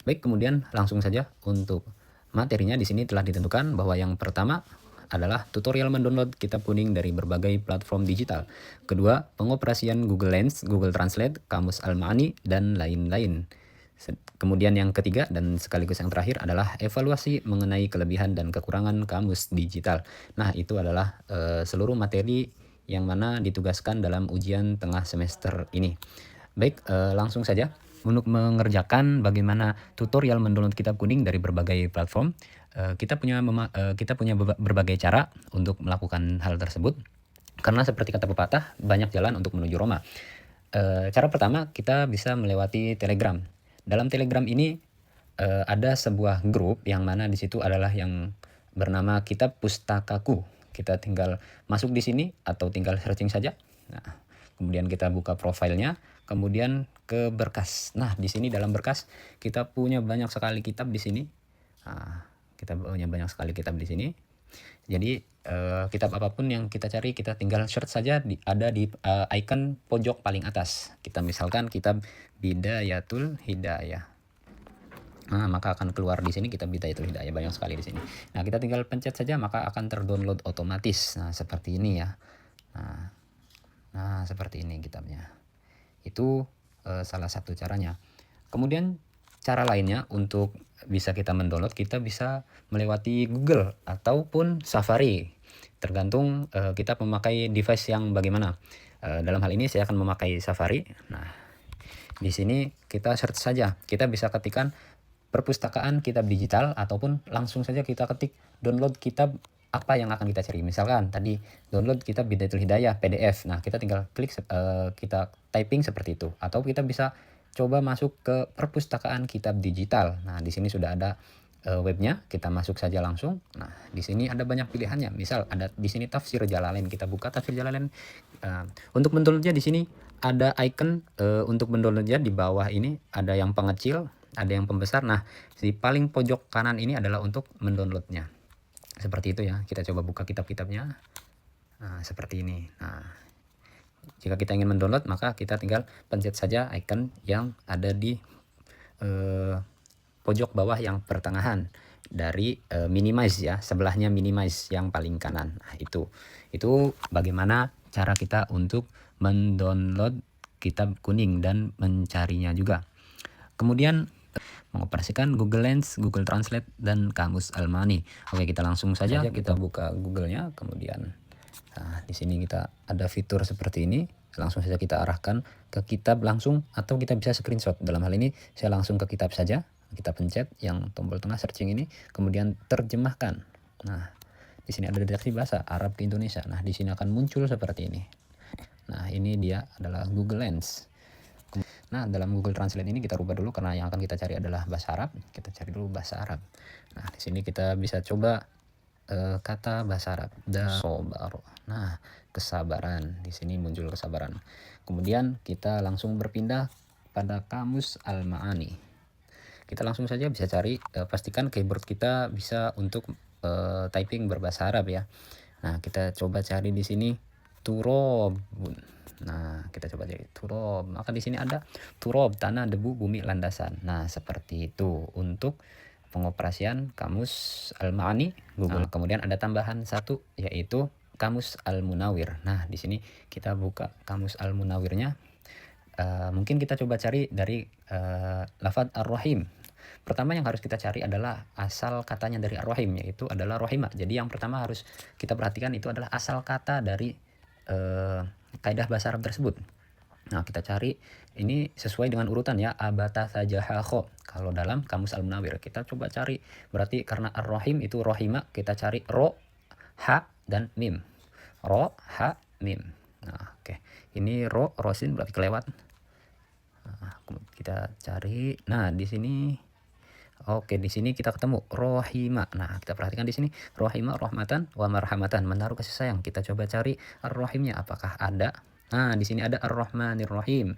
Baik, kemudian langsung saja untuk materinya di sini telah ditentukan bahwa yang pertama adalah tutorial mendownload kitab kuning dari berbagai platform digital. Kedua, pengoperasian Google Lens, Google Translate, Kamus Al-Ma'ani, dan lain-lain. Kemudian yang ketiga dan sekaligus yang terakhir adalah evaluasi mengenai kelebihan dan kekurangan kamus digital. Nah, itu adalah seluruh materi yang mana ditugaskan dalam ujian tengah semester ini. Baik, langsung saja. Untuk mengerjakan bagaimana tutorial mendownload kitab kuning dari berbagai platform, kita punya berbagai cara untuk melakukan hal tersebut. Karena seperti kata pepatah, banyak jalan untuk menuju Roma. Cara pertama, kita bisa melewati Telegram. Dalam Telegram ini ada sebuah grup yang mana di situ adalah yang bernama Kitab Pustakaku. Kita tinggal masuk di sini atau tinggal searching saja. Nah, kemudian kita buka profilnya, kemudian ke berkas. Nah, di sini dalam berkas kita punya banyak sekali kitab di sini. Nah, kita punya banyak sekali kitab di sini. Jadi kitab apapun yang kita cari, kita tinggal search saja, ada di icon pojok paling atas. Kita misalkan kitab Bidayatul Hidayah. Nah, maka akan keluar di sini kitab Bidayatul Hidayah, banyak sekali di sini. Nah, kita tinggal pencet saja maka akan terdownload otomatis. Nah, seperti ini ya. Nah, seperti ini kitabnya. Itu salah satu caranya. Kemudian cara lainnya untuk bisa kita mendownload, kita bisa melewati Google ataupun Safari. Tergantung kita memakai device yang bagaimana. Dalam hal ini saya akan memakai Safari. Nah, di sini kita search saja. Kita bisa ketikkan perpustakaan kitab digital ataupun langsung saja kita ketik download kitab apa yang akan kita cari. Misalkan tadi download kitab Bidayatul Hidayah PDF. Nah, kita tinggal klik kita typing seperti itu. Atau kita bisa coba masuk ke perpustakaan kitab digital. Nah, di sini sudah ada webnya, kita masuk saja langsung. Nah, di sini ada banyak pilihannya. Misal ada di sini Tafsir Jalalain, kita buka Tafsir Jalalain. Untuk mendownloadnya di sini ada icon untuk mendownloadnya di bawah ini ada yang pengecil, ada yang pembesar. Nah, di paling pojok kanan ini adalah untuk mendownloadnya. Seperti itu ya. Kita coba buka kitab-kitabnya. Nah, seperti ini. Nah, jika kita ingin mendownload, maka kita tinggal pencet saja icon yang ada di pojok bawah yang pertengahan dari minimize ya, sebelahnya minimize yang paling kanan. Nah, itu bagaimana cara kita untuk mendownload kitab kuning dan mencarinya juga. Kemudian mengoperasikan Google Lens, Google Translate, dan Kamus Al-Ma'ani. Oke, kita langsung saja kita buka Google-nya. Kemudian di sini kita ada fitur seperti ini. Langsung saja kita arahkan ke kitab langsung, atau kita bisa screenshot. Dalam hal ini saya langsung ke kitab saja. Kita pencet yang tombol tengah searching ini, kemudian terjemahkan. Nah, di sini ada deteksi bahasa Arab ke Indonesia. Nah, di sini akan muncul seperti ini. Nah, ini dia adalah Google Lens. Nah, dalam Google Translate ini kita rubah dulu karena yang akan kita cari adalah bahasa Arab. Kita cari dulu bahasa Arab. Nah, di sini kita bisa coba kata bahasa Arab, dasobar. Nah, kesabaran. Di sini muncul kesabaran. Kemudian kita langsung berpindah pada Kamus Al-Ma'ani. Kita langsung saja bisa cari, pastikan keyboard kita bisa untuk typing berbahasa Arab ya. Nah, kita coba cari di sini turob. Nah, kita coba cari turob. Maka di sini ada turob, tanah, debu, bumi, landasan. Nah, seperti itu untuk pengoperasian Kamus Al-Ma'ani Google. Nah, kemudian ada tambahan satu yaitu Kamus Al-Munawir. Nah, di sini kita buka Kamus Al-Munawirnya. Mungkin kita coba cari dari lafaz Ar-Rahim. Pertama yang harus kita cari adalah asal katanya dari Ar-Rahim, yaitu adalah Rohimah. Jadi yang pertama harus kita perhatikan itu adalah asal kata dari kaidah bahasa Arab tersebut. Nah, kita cari ini sesuai dengan urutan ya, abata sajahakho. Kalau dalam Kamus Al-Munawir kita coba cari, berarti karena Ar-Rahim itu Rohima, kita cari ro, ha, dan mim. Ro, ha, mim. Nah, oke. Ini ro, rosin berarti kelewat. Nah, kita cari. Nah, di sini oke, di sini kita ketemu rohima. Nah, kita perhatikan di sini rohima, rahmatan, wa marhamatan, menaruh kasih sayang. Kita coba cari ar-rahimnya apakah ada. Nah, di sini ada ar-rahmanir rahim.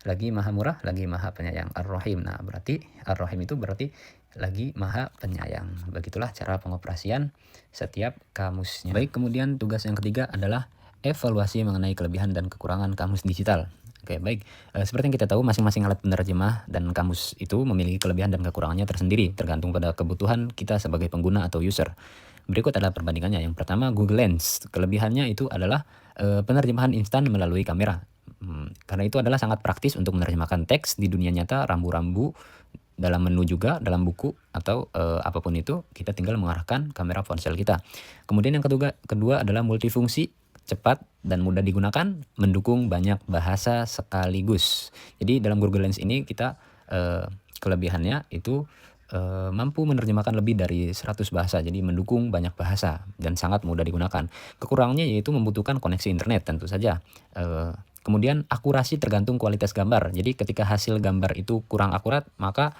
Lagi maha murah, lagi maha penyayang. Ar-rahim. Nah, berarti ar-rahim itu berarti lagi maha penyayang. Begitulah cara pengoperasian setiap kamusnya. Baik, kemudian tugas yang ketiga adalah evaluasi mengenai kelebihan dan kekurangan kamus digital. Oke, baik. Seperti yang kita tahu, masing-masing alat penerjemah dan kamus itu memiliki kelebihan dan kekurangannya tersendiri, tergantung pada kebutuhan kita sebagai pengguna atau user. Berikut adalah perbandingannya. Yang pertama, Google Lens. Kelebihannya itu adalah penerjemahan instan melalui kamera. Karena itu adalah sangat praktis untuk menerjemahkan teks di dunia nyata, rambu-rambu, dalam menu juga, dalam buku, atau apapun itu, kita tinggal mengarahkan kamera ponsel kita. Kemudian yang kedua adalah multifungsi, cepat dan mudah digunakan, mendukung banyak bahasa sekaligus. Jadi dalam Google Lens ini kita kelebihannya itu mampu menerjemahkan lebih dari 100 bahasa, jadi mendukung banyak bahasa dan sangat mudah digunakan. Kekurangannya yaitu membutuhkan koneksi internet tentu saja. Kemudian akurasi tergantung kualitas gambar. Jadi ketika hasil gambar itu kurang akurat, maka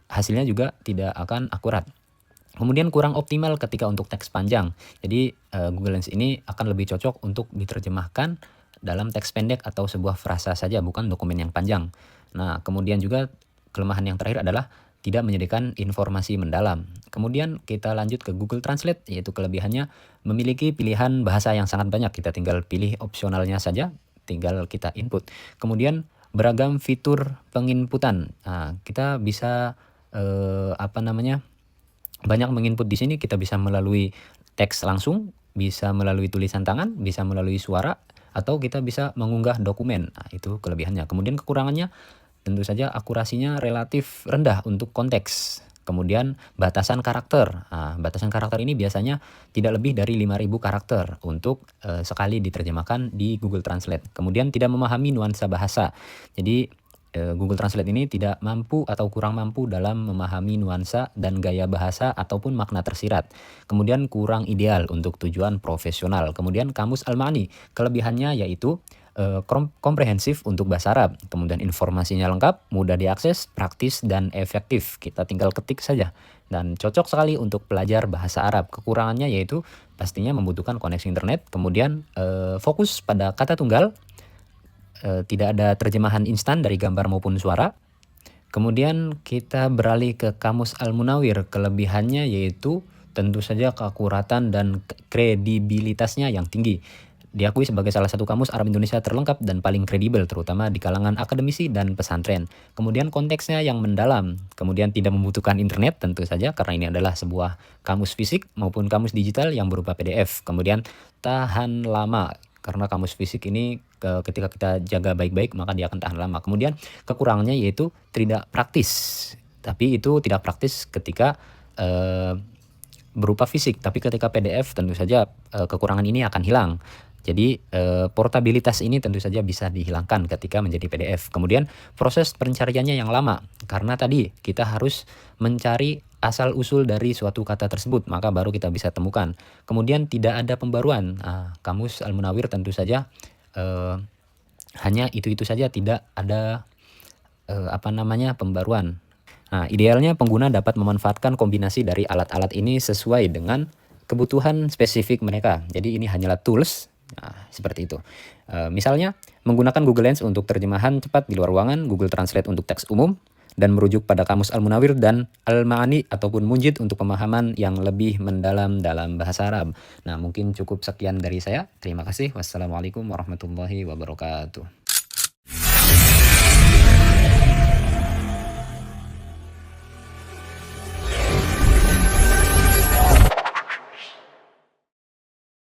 hasilnya juga tidak akan akurat. Kemudian kurang optimal ketika untuk teks panjang. Jadi Google Lens ini akan lebih cocok untuk diterjemahkan dalam teks pendek atau sebuah frasa saja, bukan dokumen yang panjang. Nah, kemudian juga kelemahan yang terakhir adalah tidak menyediakan informasi mendalam. Kemudian kita lanjut ke Google Translate, yaitu kelebihannya memiliki pilihan bahasa yang sangat banyak. Kita tinggal pilih opsionalnya saja, tinggal kita input. Kemudian beragam fitur penginputan. Nah, kita bisa banyak menginput di sini. Kita bisa melalui teks langsung, bisa melalui tulisan tangan, bisa melalui suara, atau kita bisa mengunggah dokumen. Nah, itu kelebihannya. Kemudian kekurangannya tentu saja akurasinya relatif rendah untuk konteks. Kemudian batasan karakter. Nah, batasan karakter ini biasanya tidak lebih dari 5.000 karakter untuk sekali diterjemahkan di Google Translate. Kemudian tidak memahami nuansa bahasa. Jadi Google Translate ini tidak mampu atau kurang mampu dalam memahami nuansa dan gaya bahasa ataupun makna tersirat. Kemudian kurang ideal untuk tujuan profesional. Kemudian kamus Al-Ma'ani, kelebihannya yaitu komprehensif untuk bahasa Arab. Kemudian informasinya lengkap, mudah diakses, praktis dan efektif. Kita tinggal ketik saja. Dan cocok sekali untuk pelajar bahasa Arab. Kekurangannya yaitu pastinya membutuhkan koneksi internet. Kemudian fokus pada kata tunggal. Tidak ada terjemahan instan dari gambar maupun suara. Kemudian kita beralih ke kamus Al-Munawir. Kelebihannya yaitu tentu saja keakuratan dan kredibilitasnya yang tinggi. Diakui sebagai salah satu kamus Arab Indonesia terlengkap dan paling kredibel, terutama di kalangan akademisi dan pesantren. Kemudian konteksnya yang mendalam. Kemudian tidak membutuhkan internet tentu saja, karena ini adalah sebuah kamus fisik maupun kamus digital yang berupa PDF. Kemudian tahan lama, karena kamus fisik ini ketika kita jaga baik-baik maka dia akan tahan lama. Kemudian kekurangannya yaitu tidak praktis. Tapi itu tidak praktis ketika berupa fisik. Tapi ketika PDF tentu saja kekurangan ini akan hilang. Jadi portabilitas ini tentu saja bisa dihilangkan ketika menjadi PDF. Kemudian proses pencariannya yang lama, karena tadi kita harus mencari asal-usul dari suatu kata tersebut, maka baru kita bisa temukan. Kemudian tidak ada pembaruan. Kamus Al-Munawir tentu saja hanya itu saja, tidak ada pembaruan. Nah, idealnya pengguna dapat memanfaatkan kombinasi dari alat-alat ini sesuai dengan kebutuhan spesifik mereka. Jadi ini hanyalah tools. Nah, seperti itu. Misalnya menggunakan Google Lens untuk terjemahan cepat di luar ruangan, Google Translate untuk teks umum, dan merujuk pada kamus Al-Munawir dan Al-Ma'ani ataupun Munjid untuk pemahaman yang lebih mendalam dalam bahasa Arab. Nah, mungkin cukup sekian dari saya. Terima kasih. Wassalamualaikum warahmatullahi wabarakatuh.